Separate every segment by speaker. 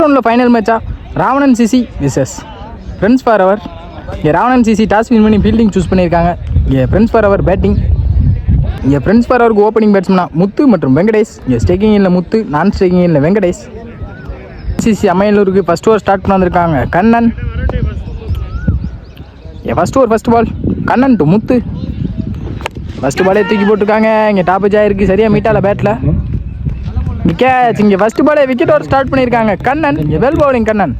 Speaker 1: Final மேட்சா Ravanan CC versus Friends Forever. இங்கே Ravanan CC toss win பண்ணி ஃபீல்டிங் சூஸ் பண்ணியிருக்காங்க. இங்கே ஃப்ரெண்ட்ஸ் ஃபார் அவர் பேட்டிங். இங்கே ஃப்ரெண்ட்ஸ் ஃபார் அவருக்கு ஓப்பனிங் பேட்ஸ்மனா முத்து மற்றும் வெங்கடேஷ். இங்கே ஸ்டேக்கிங் இல்லை முத்து, நான் ஸ்டேக்கிங் இல்லை வெங்கடேஷ். சிசி அம்மையலூருக்கு ஃபஸ்ட் ஓவர் ஸ்டார்ட் பண்ண வந்திருக்காங்க Kannan. First over first ball Kannan to Muthu. First பாலே தூக்கி போட்டிருக்காங்க. இங்கே டாப் ஆயிருக்கு, சரியாக மீட்டால பேட்டில். இங்கே கேட்ச். இங்கே ஃபஸ்ட்டு பாலே விக்கெட் ஓவர் ஸ்டார்ட் பண்ணியிருக்காங்க கண்ணன். இங்கே வெல் பவுலிங் கண்ணன்.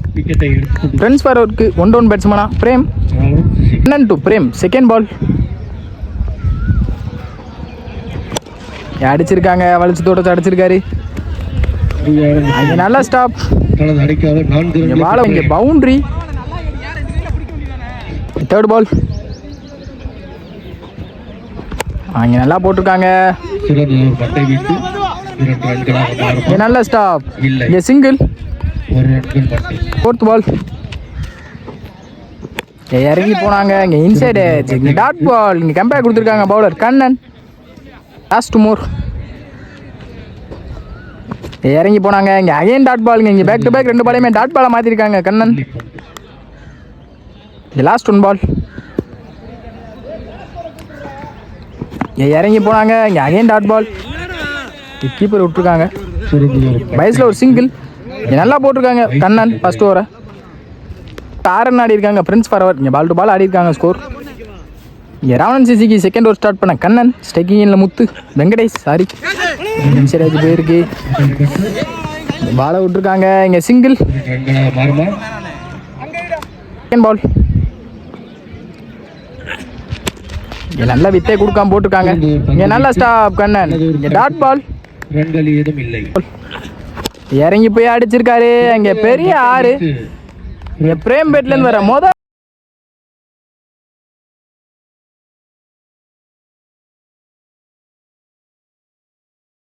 Speaker 1: ஃப்ரெண்ட்ஸ் ஃபார் அவருக்கு 1 டவுன் பேட்ஸ்மனா Prem. Kannan to Prem second ball. அடிச்சிருக்காங்க, வலிச்சு தோட்டத்தை அடிச்சிருக்காரு. நல்லா ஸ்டாப். இங்கே பவுண்டரி. தேர்ட் பால் அங்கே நல்லா போட்டிருக்காங்க. நல்ல ஸ்டாப். இங்கே சிங்கிள். ஃபோர்த் பால் இறங்கி போனாங்க. இங்கே இன்சைடு இங்கே டாட் பால். இங்கே கம்பேக் கொடுத்துருக்காங்க பவுலர் கண்ணன். லாஸ்ட் மோர் இறங்கி போனாங்க. இங்கே அகைன் டாட் பால். இங்கே பேக் டு பேக் 2 பாலையுமே டாட் பாலை மாற்றிருக்காங்க கண்ணன். லாஸ்ட் 1 பால் இறங்கி போனாங்க. இங்கே அகைன் டாட் பால். கீப்பர் விட்டுருக்காங்க. வயசில் ஒரு சிங்கிள். நல்லா போட்டிருக்காங்க கண்ணன். ஃபர்ஸ்ட் ஓவரை 6 ரன் ஆடி இருக்காங்க ஃப்ரெண்ட்ஸ் ஃபார் அவர். இங்கே பால் டு பால் ஆடி இருக்காங்க ஸ்கோர். இங்கே ராவணன் சிசிக்கு செகண்ட் ஓவர் ஸ்டார்ட் பண்ண கண்ணன். ஸ்டேக்கிங் இல்லை முத்து, வெங்கடேஷ் சாரி இன்சைடாஜ் போயிருக்கு. பாலை விட்டுருக்காங்க. இங்கே சிங்கிள். செகண்ட் பால் இங்கே நல்லா வித்தை கொடுக்காம போட்டிருக்காங்க. இங்கே நல்லா ஸ்டாப் கண்ணன். இங்கே டாட் பால். இறங்கி போய் அடிச்சிருக்காரு. இங்கே பெரிய 6. இங்கே பிரேம் பேட்லேருந்து வர மொதல்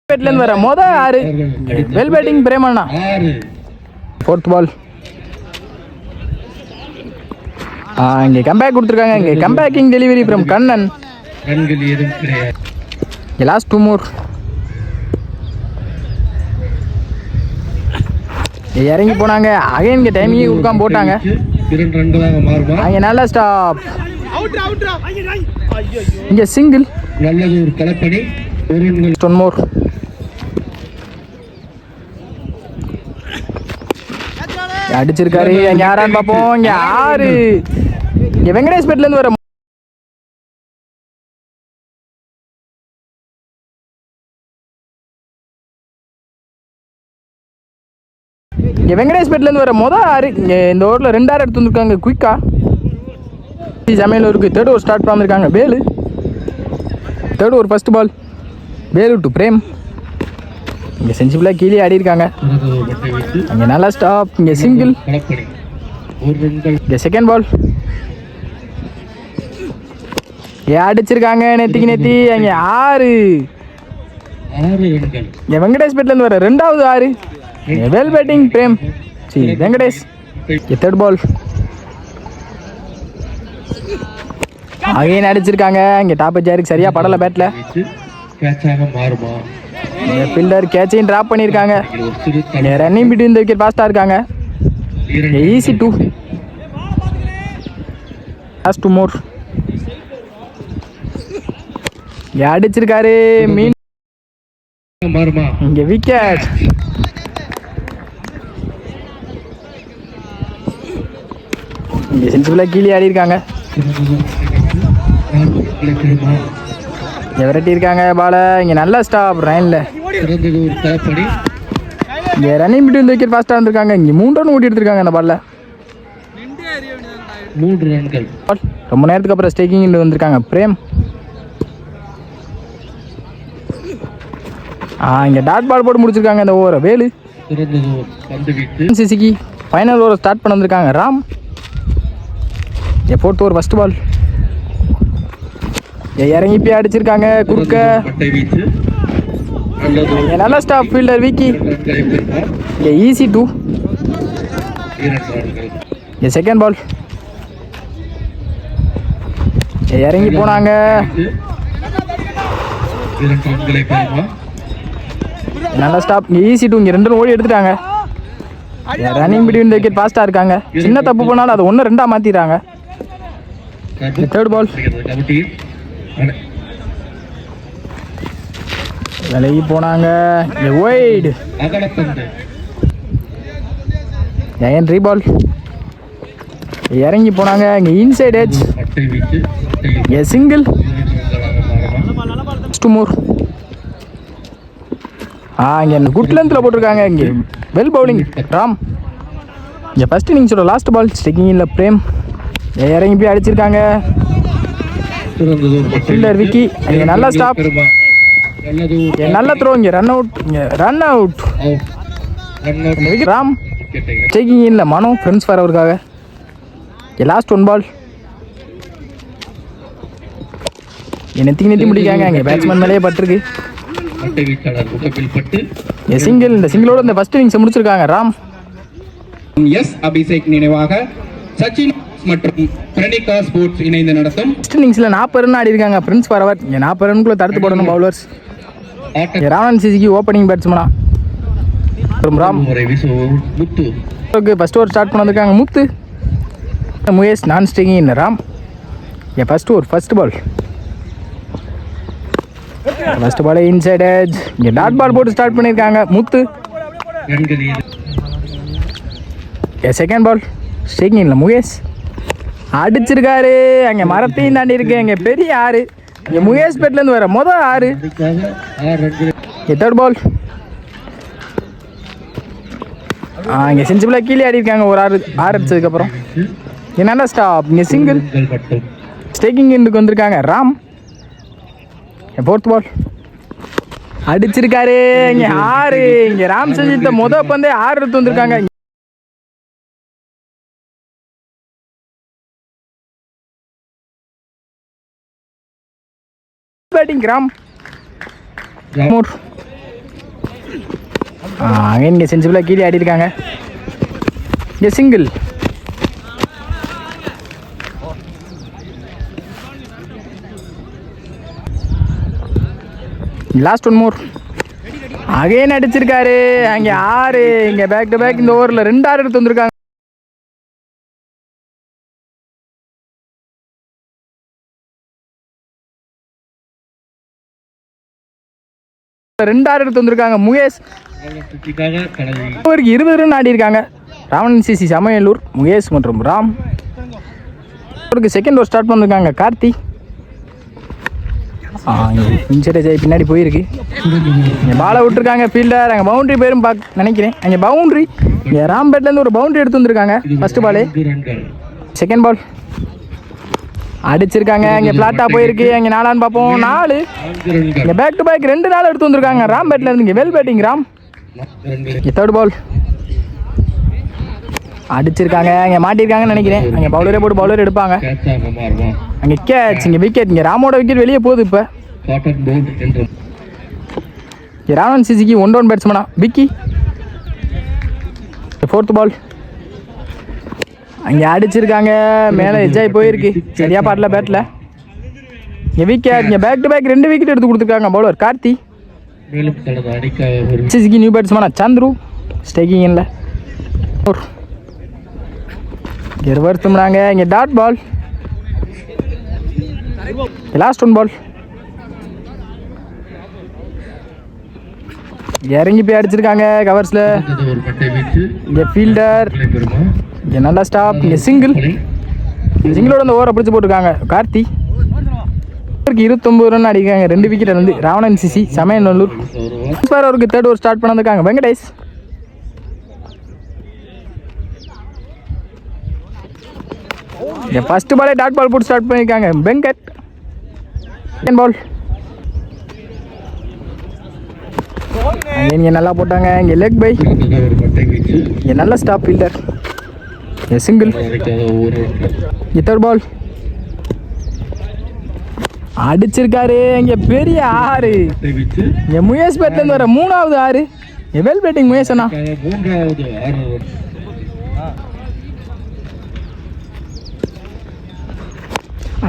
Speaker 1: பேட்லேருந்து வர மொதல் 6 வெல் பேட்டிங் பிரேமண்ணா. ஃபோர்த் பால் இங்கே கம்பேக் கொடுத்துருக்காங்க. இங்கே கம்பேக்கிங் டெலிவரி ஃப்ரம் கண்ணன். லாஸ்ட் 2 மோர் இறங்கி போனாங்க. அகைன் இங்கே டைமிங் கொடுக்காம போட்டாங்க. அங்கே நல்ல ஸ்டாப். இங்கே சிங்கிள். 1 மோர் அடிச்சிருக்காரு. இங்கே யாரான்னு பார்ப்போம். இங்கே 6. இங்கே வெங்கடேஷ் பேட்லேருந்து வர இங்கே வெங்கடேஷ் பேட்லேருந்து வர மொதல் 6. இங்கே இந்த ஓவரில் 2 6 எடுத்து வந்துருக்காங்க குயிக்கா. ஜமேலூருக்கு தேர்ட் ஓவர் ஸ்டார்ட் பண்ணியிருக்காங்க Velu. Third over first ball Velu to Prem. இங்கே சென்சிபிளாக கீழே ஆடி இருக்காங்க. அங்கே நல்லா ஸ்டாப். இங்கே சிங்கிள். இங்கே செகண்ட் பால் அடிச்சிருக்காங்க நெத்திக்கு நெத்தி. அங்கே 6. இங்கே வெங்கடேஷ் பேட்லேருந்து வர 2வது 6. Well batting Prem Venkatesh. Third ball again அடிச்சிருக்காங்க. இங்கே டாப் ஜாருக்கு சரியாக படலை பேட்டில். ஃபீல்டர் கேட்சையும் ட்ராப் பண்ணியிருக்காங்க. ரன்னிங் பிட்வீன் தி விக்கெட் ஃபாஸ்ட்டாக இருக்காங்க. ஈஸி 2 லாஸ்ட் 2 மோர் அடிச்சிருக்காரு. மீன் இங்கே விக்கெட். இங்கே சென்சிபிளாக கீழே ஆடி இருக்காங்க. விரட்டி இருக்காங்க பாலை. இங்கே நல்ல ஸ்டாப் ரைனில். இங்கே ரன்னிங் பிட்வீன் தி விக்கெட் ஃபாஸ்ட்டாக இருந்திருக்காங்க. இங்கே 3 ரன் ஓட்டி எடுத்திருக்காங்க அந்த பாலில்.
Speaker 2: 3 ரன்கள்.
Speaker 1: ரொம்ப நேரத்துக்கு அப்புறம் ஸ்டேக்கிங் வந்திருக்காங்க பிரேம். இங்கே டாட் பால் போட்டு முடிச்சிருக்காங்க இந்த ஓவரை வேலு. சிசிக்கு ஃபைனல் ஓவர் ஸ்டார்ட் பண்ண வந்திருக்காங்க Ram. Fourth over first ball இறங்கி போய் அடிச்சிருக்காங்க குறுக்க. நல்லா stop fielder Vicky. Easy 2 second ball இறங்கி போனாங்க. நல்லா ஸ்டாப். ஈஸி 2. இங்கே 2 ரன் ஓடி எடுத்துட்டாங்க. ரன்னிங் பிட்வீன் த விக்கெட் ஃபாஸ்ட்டாக இருக்காங்க. சின்ன தப்பு பண்ணாலும் அது 1-2 மாற்றிடுறாங்க. தேர்ட் பால் விலகி போனாங்க. ஒய்டு ஜெயன் ரீபால் இறங்கி போனாங்க. இங்கே இன்சைட் எட்ஜ் சிங்கிள். டூ மோர். இங்கே குட் லென்த்தில் போட்டிருக்காங்க. இங்கே வெல் பவுலிங் ராம். இங்கே ஃபஸ்ட் இன்னிங்ஸோட லாஸ்ட் பால் ஸ்ட்ரைக்கிங் இல்லை பிரேம் இறங்கி போய் அடிச்சிருக்காங்க. ஃபீல்டர் விக்கி இங்கே நல்லா ஸ்டாப். நல்ல த்ரோ. இங்கே ரன் அவுட். இங்கே ரன் அவுட். ராம் ஸ்ட்ரைக்கிங் இல்லை மனோ ஃப்ரெண்ட்ஸ் ஃபார் அவருக்காக. லாஸ்ட் ஒன் பால் நெத்தி முடிக்காங்க. இங்கே பேட்ஸ்மேன் மேலேயே பட்டிருக்கு. சிங்கிள். இந்த சிங்கிளோட இந்த ஃபர்ஸ்ட் இன்னிங்ஸ் முடிச்சிருக்காங்க ராம்.
Speaker 2: எஸ் அபிஷேக் நினைவாக சச்சின் மற்றும் பிரணிகா ஸ்போர்ட்ஸ் இணைந்து நடத்தும்
Speaker 1: ஃபர்ஸ்ட் இன்னிங்ஸில் 40 ரன் ஆடி இருக்காங்க பிரின்ஸ் ஃபார் அவர். இங்கே 40 ரன்குள்ளே தடுத்து போடணும் பவுலர்ஸ். ராவணன் சிசிக்கு ஓப்பனிங் பேட்ஸ்மனா ராம். ஃபர்ஸ்ட் ஓவர் ஸ்டார்ட் பண்ண வந்திருக்காங்க முத்து. முகேஷ் நான் ஸ்ட்ரைக்கிங் இல்லை Ram. First over first ball. First ball inside edge. இங்கே டாட் பால் போட்டு ஸ்டார்ட் பண்ணியிருக்காங்க முத்து. செகண்ட் பால் ஸ்ட்ரைக்கிங் இல்லை முகேஷ் அடிச்சிருக்காரு. அங்கே மரத்தையும் தாண்டி இருக்கு. இங்கே பெரிய 6. இங்கே முகேஷ் பேட்லேருந்து வர மொதல் 6. தேர்ட் பால் இங்கே சென்சிபிளாக கீழே ஆடி இருக்காங்க. ஒரு 6 அடிச்சதுக்கப்புறம் என்னென்ன ஸ்டாப். இங்கே சிங்கிள். ஸ்ட்ரைக்கிங் இண்டுக்கு வந்திருக்காங்க ராம். ஃபோர்த் பால் அடிச்சிருக்காரு. இங்கே 6. இங்கே ராம் சஜித்த மொதல் பந்தே 6 எடுத்து வந்திருக்காங்க. பேட்டிங் ராம். இங்கே சென்சிபிளாக கீழே ஆடி இருக்காங்க. இங்கே single. Last one more. Again அடிச்சிருக்காரு. அங்கே 6. இங்கே பேக் டு பேக் இந்த ஓவரில் 2 6 எடுத்து வந்திருக்காங்க. முகேஷ் 20 ரன் ஆடி இருக்காங்க. ராவணன் சிசி சமயலூர் முகேஷ் மற்றும் ராம். செகண்ட் ஓவர் ஸ்டார்ட் பண்ணிருக்காங்க கார்த்தி. பின்னாடி போயிருக்கு. பாலை விட்டுருக்காங்க ஃபீல்டர். அங்கே பவுண்டரி பேரும் நினைக்கிறேன். அங்கே பவுண்டரி. இங்கே ராம்பேட்லேருந்து ஒரு பவுண்டரி எடுத்து வந்திருக்காங்க ஃபர்ஸ்ட் பாலே. செகண்ட் பால் அடிச்சிருக்காங்க. இங்கே பிளாட்டாக போயிருக்கு. அங்கே 4 பார்ப்போம். 4. இங்கே பேக் டு பேக் 2 4 எடுத்து வந்திருக்காங்க ராம்பேட்லேருந்து. இங்கே well batting Ram. Third ball அடிச்சிருக்காங்க. இங்கே மாட்டிருக்காங்கன்னு நினைக்கிறேன். அங்கே பவுலரே போட்டு பவுலர் எடுப்பாங்க. அங்கே கேட்ச். இங்கே விக்கெட். இங்கே ராமோட விக்கெட் வெளியே போகுது. இப்போ ராவணன் சிசிக்கு 1 டவுன் பேட்ஸ்மனா விக்கி. ஃபோர்த் பால் அங்கே அடிச்சிருக்காங்க. மேலே எஜ்ஜாய் போயிருக்கு. சரியா பாட்டில் பேட்டில். இங்கே விக்கெட். இங்கே பேக் டு பேக் 2 விக்கெட் எடுத்து கொடுத்துருக்காங்க பவுலர் கார்த்தி. சிசிக்கு நியூ பேட்ஸ்மனா சந்துரு. ஸ்ட்ரைக்கிங் இல்லை வருத்தம்னாங்க. இங்கே dot ball. Last one ball இறங்கி போய் அடிச்சிருக்காங்க கவர்ஸில். இங்கே ஃபீல்டர். இங்கே நல்லா ஸ்டாப். இங்கே சிங்கிள். சிங்கிளோட அந்த ஓவரை பிடிச்சி போட்டிருக்காங்க கார்த்தி. 29 ரன் அடிக்காங்க. 2 விக்கெட் இருந்து ராவணன் சிசி சமயநல்லூர். அவருக்கு தேர்ட் ஓவர் ஸ்டார்ட் பண்ணிருக்காங்க வெங்கடேஷ். ஃபர்ஸ்ட் பாலே டாட் பால் போட்டு ஸ்டார்ட் பண்ணியிருக்காங்க வெங்கட். செகண்ட் பால் இங்கே நல்லா போட்டாங்க. இங்கே லெக் பை. இங்கே நல்ல stop fielder. Single. Third ball அடிச்சிருக்காரு. இங்கே பெரிய 6. இங்கே முயேஷ் பேட்லேருந்து வர 3வது 6. வெல் பேட்டிங் முயேஷ் அண்ணா.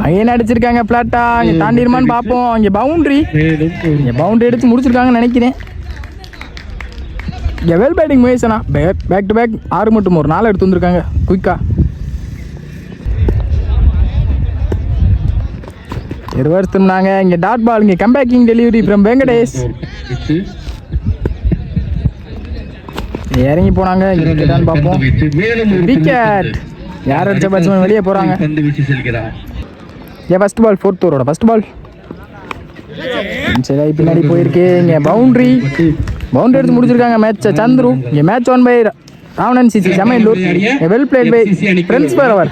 Speaker 1: அங்கே அடிச்சிருக்காங்க பிளாட்டா. இங்கே தாண்டிடுமான்னு பார்ப்போம். இங்கே பவுண்ட்ரி. இங்கே பவுண்ட்ரி எடுத்து முடிச்சிருக்காங்கன்னு நினைக்கிறேன். வெல் பேட்டிங் முயற்சனா பேக் டு பேக் 6 மட்டும் ஒரு 4 எடுத்து வந்திருக்காங்க குயிக்கா. ரிவர்ஸ் திரும்பினாங்க. இங்கே டாட் பால், இங்கே கம்பேக்கிங் டெலிவரி ஃப்ரம் வெங்கடேஷ். இறங்கி போனாங்க. இதான் பார்ப்போம். விக்கெட். யார் அடிச்ச பேட்ஸ்மேன் வெளியே போகிறாங்க. ஏன் first ball 4th ஓவரோட first ball சரி பின்னாடி போயிருக்கு. இங்கே பவுண்ட்ரி எடுத்து முடிச்சிருக்காங்க மேட்சை. சந்துரு இங்கே மேட்ச் 1 பை ராவணன் சிசி செமையலூர். Well played by Prince for our.